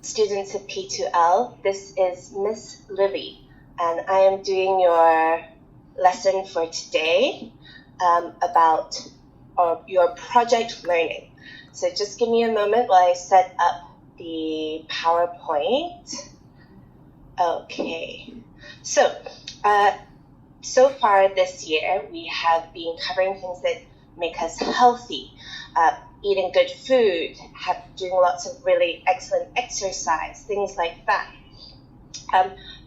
students of P2L. This is Miss Lily, and I am doing your lesson for today about your project learning. So just give me a moment while I set up the PowerPoint. Okay, so far this year we have been covering things that make us healthy, eating good food, doing lots of really excellent exercise, things like that.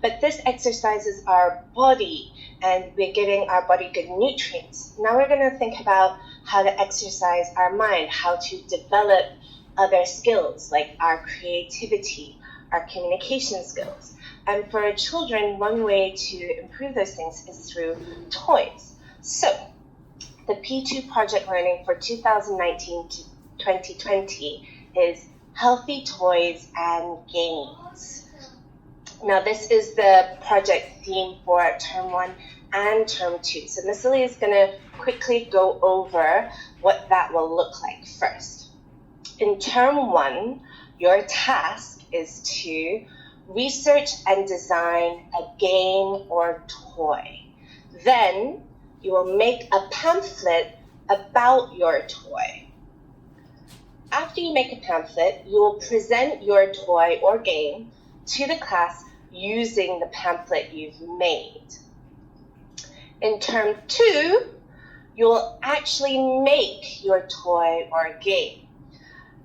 But this exercises our body, and we're giving our body good nutrients. Now we're going to think about how to exercise our mind, how to develop other skills like our creativity, our communication skills. And for children, one way to improve those things is through toys. So the P2 project learning for 2019 to 2020 is healthy toys and games. Now this is the project theme for term 1 and term 2. So Miss Lily is going to quickly go over what that will look like first. In term 1, your task is to research and design a game or toy. Then you will make a pamphlet about your toy. After you make a pamphlet, you will present your toy or game to the class using the pamphlet you've made. In term 2, you will actually make your toy or game.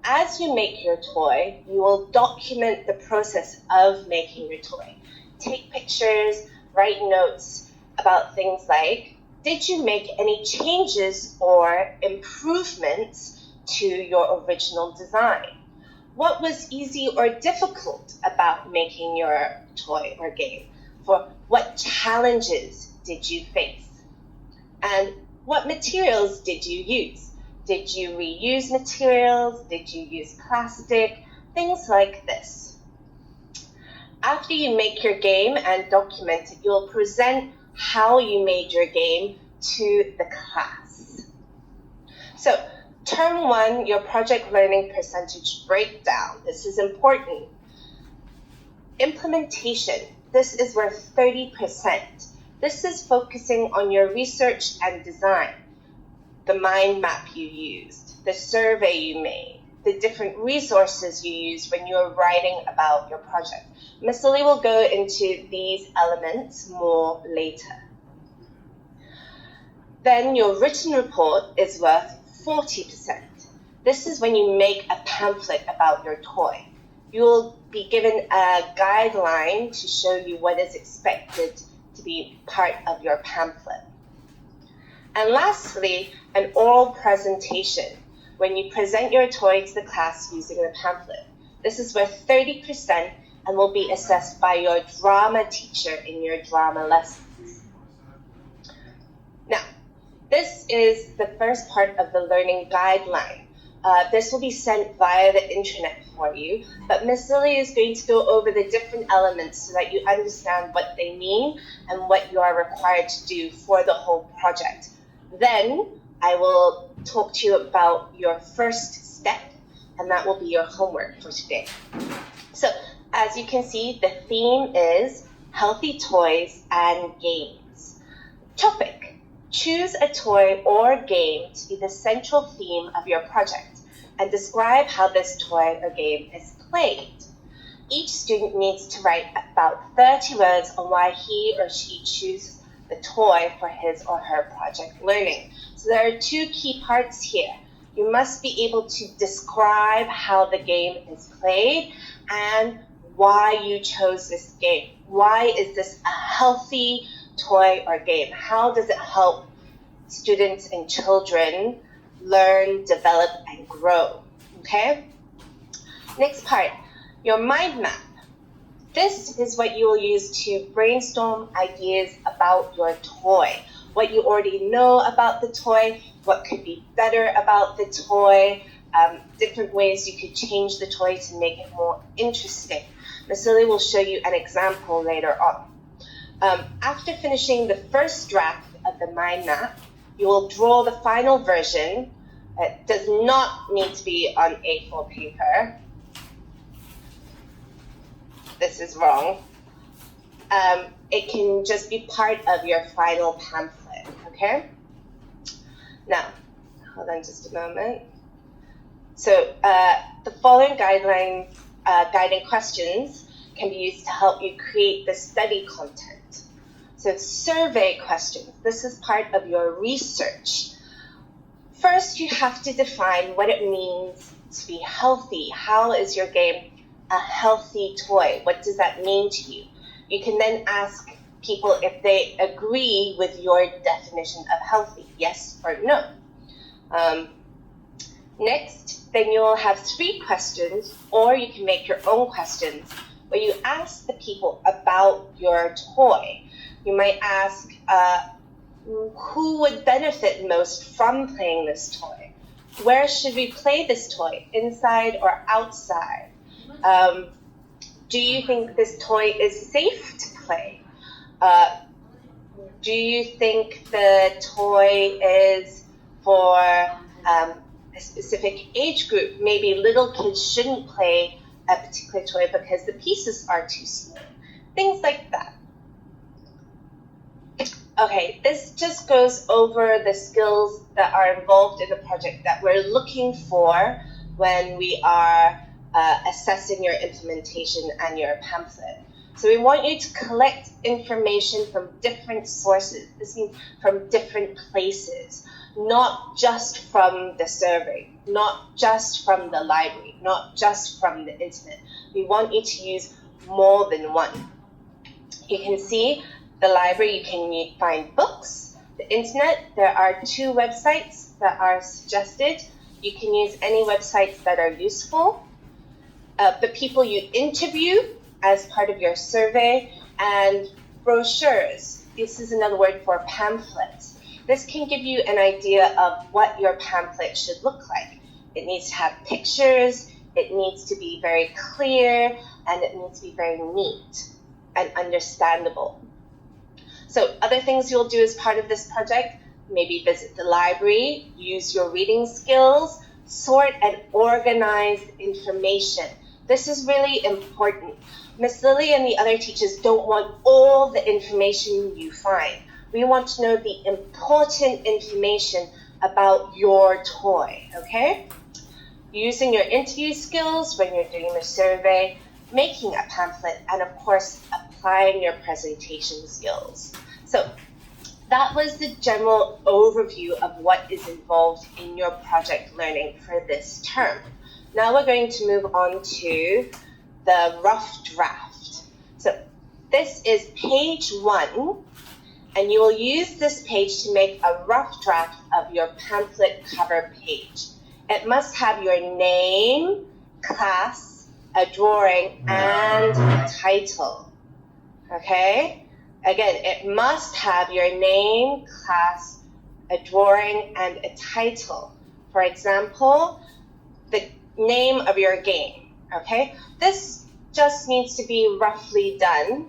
As you make your toy, you will document the process of making your toy. Take pictures, write notes about things like, did you make any changes or improvements to your original design? What was easy or difficult about making your toy or game? For what challenges did you face? And what materials did you use? Did you reuse materials? Did you use plastic? Things like this. After you make your game and document it, you'll present how you made your game to the class. So, term 1, your project learning percentage breakdown. This is important. Implementation. This is worth 30%. This is focusing on your research and design, the mind map you used, the survey you made, the different resources you used when you were writing about your project. Miss Lily will go into these elements more later. Then your written report is worth 40%. This is when you make a pamphlet about your toy. You will be given a guideline to show you what is expected to be part of your pamphlet. And lastly, an oral presentation, when you present your toy to the class using the pamphlet. This is worth 30% and will be assessed by your drama teacher in your drama lessons. Now, this is the first part of the learning guideline. This will be sent via the intranet for you, but Miss Lily is going to go over the different elements so that you understand what they mean and what you are required to do for the whole project. Then I will talk to you about your first step, and that will be your homework for today. So as you can see, the theme is healthy toys and games. Topic. Choose a toy or game to be the central theme of your project and describe how this toy or game is played. Each student needs to write about 30 words on why he or she chooses the toy for his or her project learning. So there are 2 key parts here. You must be able to describe how the game is played and why you chose this game. Why is this a healthy toy or game? How does it help students and children learn, develop, and grow? Okay? Next part, your mind map. This is what you will use to brainstorm ideas about your toy. What you already know about the toy, what could be better about the toy, different ways you could change the toy to make it more interesting. Miss Lily will show you an example later on. After finishing the first draft of the mind map, you will draw the final version. It does not need to be on A4 paper. this is wrong, it can just be part of your final pamphlet, okay? Now, hold on just a moment. So the following guideing questions can be used to help you create the study content. So survey questions, this is part of your research. First, you have to define what it means to be healthy. How is your game a healthy toy? What does that mean to you? You can then ask people if they agree with your definition of healthy, yes or no. Next, then you'll have 3 questions, or you can make your own questions, where you ask the people about your toy. You might ask, who would benefit most from playing this toy? Where should we play this toy, inside or outside? Do you think this toy is safe to play? Do you think the toy is for a specific age group? Maybe little kids shouldn't play a particular toy because the pieces are too small. Things like that. Okay, this just goes over the skills that are involved in the project that we're looking for when we are assessing your implementation and your pamphlet. So we want you to collect information from different sources. This means from different places, not just from the survey, not just from the library, not just from the internet. We want you to use more than one. You can see the library, you can find books. The internet, there are 2 websites that are suggested. You can use any websites that are useful. The people you interview as part of your survey, and brochures. This is another word for pamphlets. This can give you an idea of what your pamphlet should look like. It needs to have pictures, it needs to be very clear, and it needs to be very neat and understandable. So other things you'll do as part of this project, maybe visit the library, use your reading skills, sort and organize information. This is really important. Miss Lily and the other teachers don't want all the information you find. We want to know the important information about your toy, okay? Using your interview skills when you're doing the survey, making a pamphlet, and of course, applying your presentation skills. So that was the general overview of what is involved in your project learning for this term. Now we're going to move on to the rough draft. So this is page 1, and you will use this page to make a rough draft of your pamphlet cover page. It must have your name, class, a drawing, and a title. Okay? Again, it must have your name, class, a drawing, and a title. For example, the name of your game, okay? This just needs to be roughly done,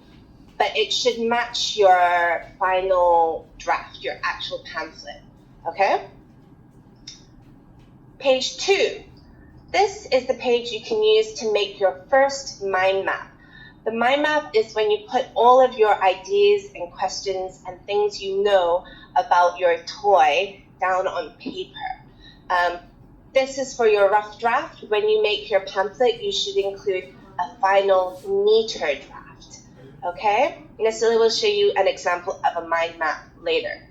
but it should match your final draft, your actual pamphlet, okay? Page 2. This is the page you can use to make your first mind map. The mind map is when you put all of your ideas and questions and things you know about your toy down on paper. This is for your rough draft. When you make your pamphlet, you should include a final neater draft. Okay? Miss Lily will show you an example of a mind map later.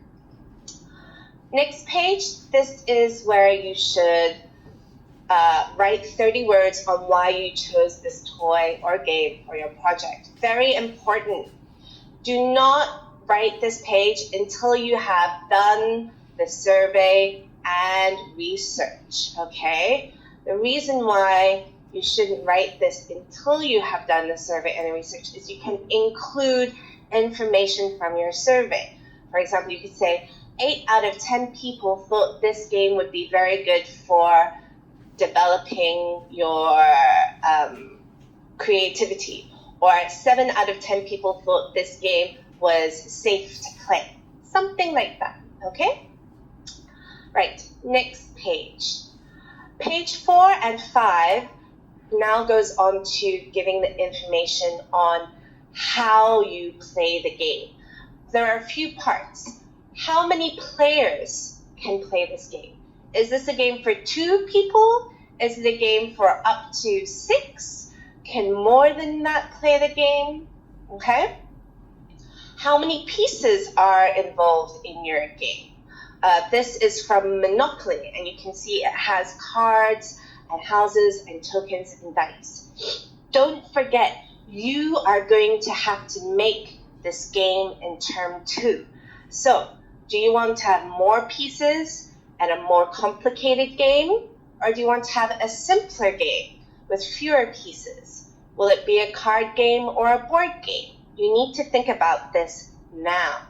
Next page, this is where you should write 30 words on why you chose this toy or game for your project. Very important. Do not write this page until you have done the survey and research, okay? The reason why you shouldn't write this until you have done the survey and the research is you can include information from your survey. For example, you could say 8 out of 10 people thought this game would be very good for developing your creativity, or 7 out of 10 people thought this game was safe to play. Something like that, okay? Right, next page. Page 4 and 5 now goes on to giving the information on how you play the game. There are a few parts. How many players can play this game? Is this a game for 2 people? Is it a game for up to 6? Can more than that play the game? Okay. How many pieces are involved in your game? This is from Monopoly, and you can see it has cards and houses and tokens and dice. Don't forget, you are going to have to make this game in term 2. So, do you want to have more pieces and a more complicated game? Or do you want to have a simpler game with fewer pieces? Will it be a card game or a board game? You need to think about this now.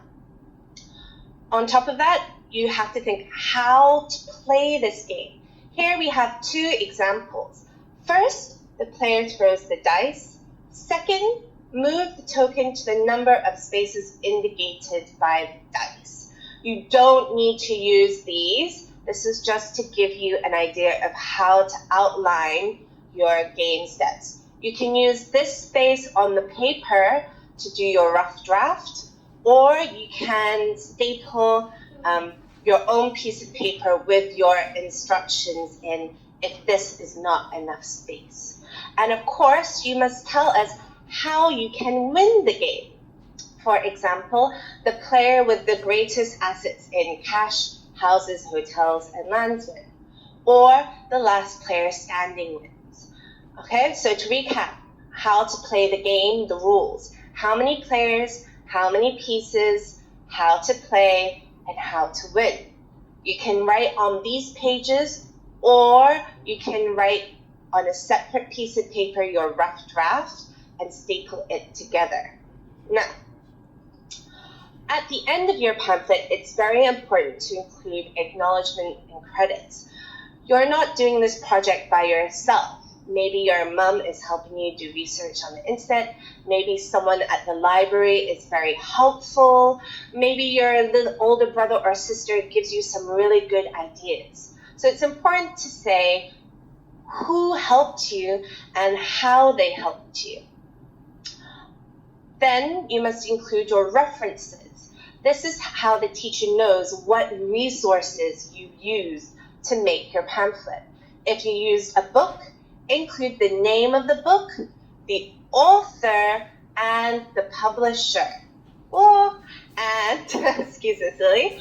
On top of that, you have to think how to play this game. Here we have 2 examples. First, the player throws the dice. Second, move the token to the number of spaces indicated by the dice. You don't need to use these. This is just to give you an idea of how to outline your game steps. You can use this space on the paper to do your rough draft, or you can staple your own piece of paper with your instructions in if this is not enough space. And of course, you must tell us how you can win the game. For example, the player with the greatest assets in cash, houses, hotels, and lands win. Or the last player standing wins. Okay, so to recap, how to play the game, the rules. How many players, how many pieces, how to play, and how to win. You can write on these pages, or you can write on a separate piece of paper your rough draft and staple it together. Now, at the end of your pamphlet, it's very important to include acknowledgement and credits. You're not doing this project by yourself. Maybe your mom is helping you do research on the internet. Maybe someone at the library is very helpful. Maybe your little older brother or sister gives you some really good ideas. So it's important to say who helped you and how they helped you. Then you must include your references. This is how the teacher knows what resources you used to make your pamphlet. If you used a book, include the name of the book, the author, and the publisher. Excuse me, silly.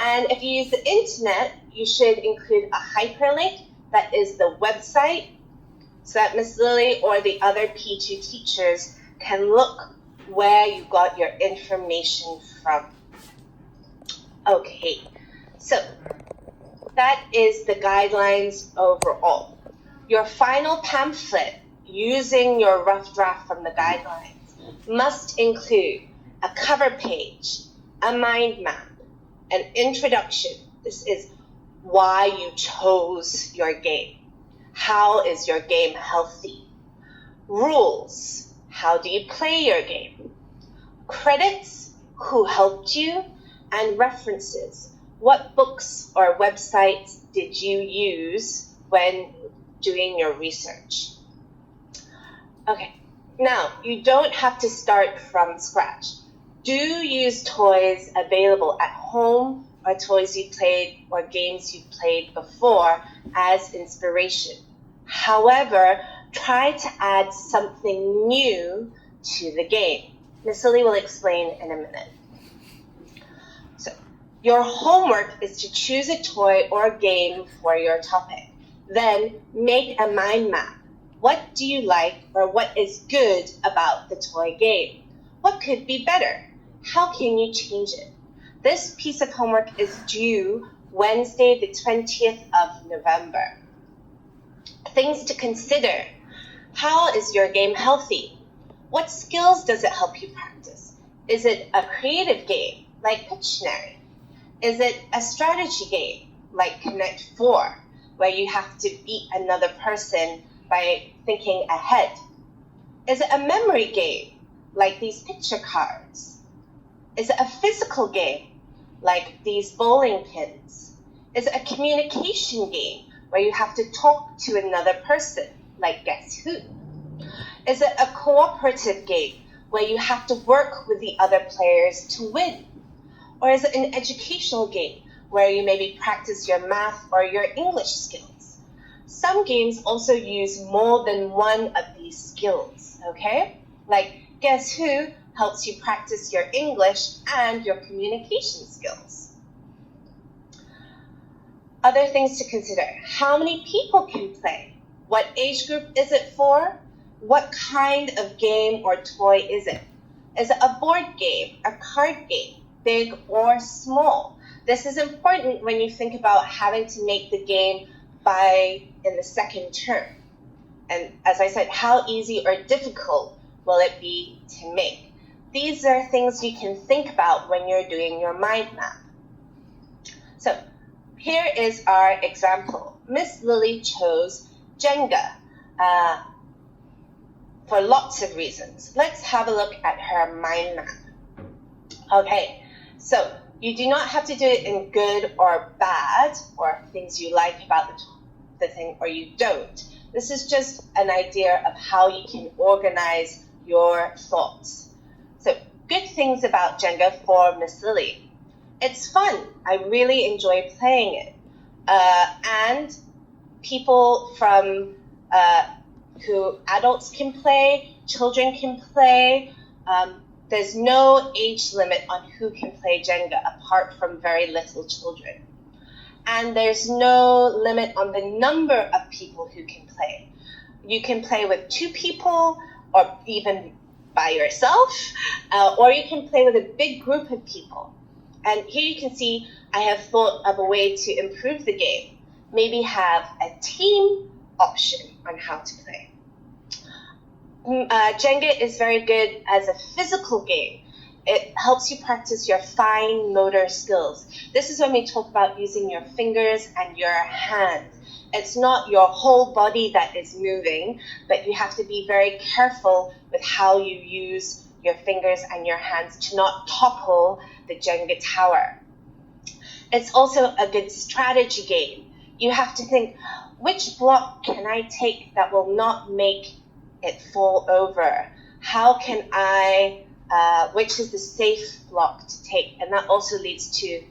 And if you use the internet, you should include a hyperlink that is the website so that Miss Lily or the other P2 teachers can look where you got your information from. Okay, so that is the guidelines overall. Your final pamphlet, using your rough draft from the guidelines, must include a cover page, a mind map, an introduction. This is why you chose your game. How is your game healthy? Rules. How do you play your game? Credits. Who helped you? And references. What books or websites did you use when doing your research? Okay, now you don't have to start from scratch. Do use toys available at home or toys you played or games you've played before as inspiration. However, try to add something new to the game. Miss Lily will explain in a minute. So, your homework is to choose a toy or game for your topic. Then make a mind map. What do you like or what is good about the toy game? What could be better? How can you change it? This piece of homework is due Wednesday, the 20th of November. Things to consider. How is your game healthy? What skills does it help you practice? Is it a creative game, like Pictionary? Is it a strategy game, like Connect 4, where you have to beat another person by thinking ahead? Is it a memory game, like these picture cards? Is it a physical game, like these bowling pins? Is it a communication game, where you have to talk to another person? like Guess Who? Is it a cooperative game where you have to work with the other players to win? Or is it an educational game where you maybe practice your math or your English skills? Some games also use more than one of these skills, okay? Like Guess Who helps you practice your English and your communication skills. Other things to consider. How many people can play? What age group is it for? What kind of game or toy is it? Is it a board game, a card game, big or small? This is important when you think about having to make the game in the second term. And as I said, how easy or difficult will it be to make? These are things you can think about when you're doing your mind map. So here is our example. Miss Lily chose Jenga for lots of reasons. Let's have a look at her mind map. Okay, so you do not have to do it in good or bad, or things you like about the thing or you don't. This is just an idea of how you can organize your thoughts. So, good things about Jenga for Miss Lily. It's fun. I really enjoy playing it. And people from who adults can play, children can play. There's no age limit on who can play Jenga apart from very little children. And there's no limit on the number of people who can play. You can play with 2 people or even by yourself, or you can play with a big group of people. And here you can see I have thought of a way to improve the game. Maybe have a team option on how to play. Jenga is very good as a physical game. It helps you practice your fine motor skills. This is when we talk about using your fingers and your hands. It's not your whole body that is moving, but you have to be very careful with how you use your fingers and your hands to not topple the Jenga tower. It's also a good strategy game. You have to think, which block can I take that will not make it fall over? How can which is the safe block to take? And that also leads to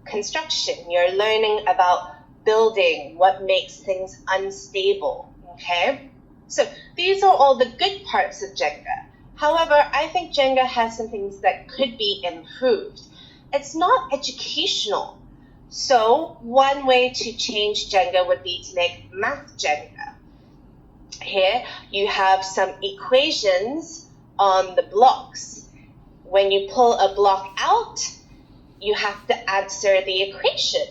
construction. You're learning about building, what makes things unstable, okay? So these are all the good parts of Jenga. However, I think Jenga has some things that could be improved. It's not educational. So one way to change Jenga would be to make math Jenga. Here you have some equations on the blocks. When you pull a block out, you have to answer the equation.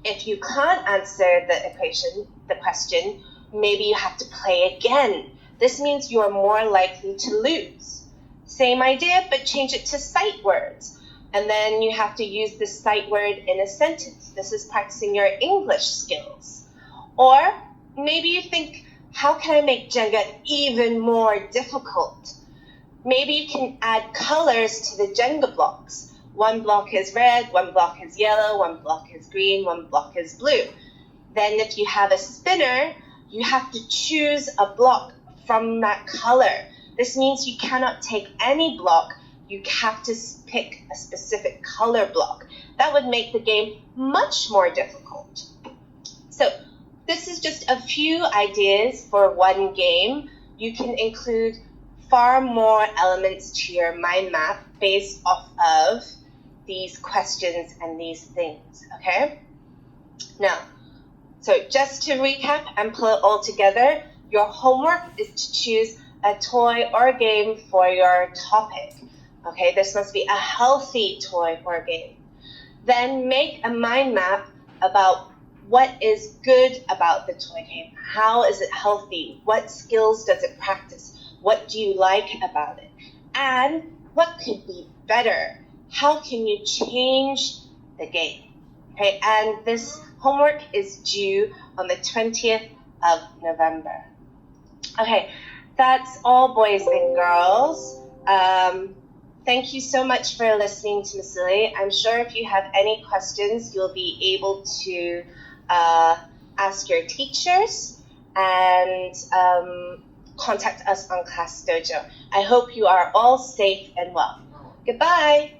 If you can't answer the question, maybe you have to play again. This means you are more likely to lose. Same idea, but change it to sight words. And then you have to use the sight word in a sentence. This is practicing your English skills. Or maybe you think, how can I make Jenga even more difficult? Maybe you can add colors to the Jenga blocks. One block is red, one block is yellow, one block is green, one block is blue. Then if you have a spinner, you have to choose a block from that color. This means you cannot take any block. You have to pick a specific color block. That would make the game much more difficult. So this is just a few ideas for one game. You can include far more elements to your mind map based off of these questions and these things, okay? Now, so just to recap and pull it all together, your homework is to choose a toy or game for your topic. Okay, this must be a healthy toy or game. Then make a mind map about what is good about the toy game. How is it healthy? What skills does it practice? What do you like about it? And what could be better? How can you change the game? Okay, and this homework is due on the 20th of November. Okay, that's all, boys and girls. Thank you so much for listening to Miss Lily. I'm sure if you have any questions, you'll be able to ask your teachers. and contact us on Class Dojo. I hope you are all safe and well. Goodbye.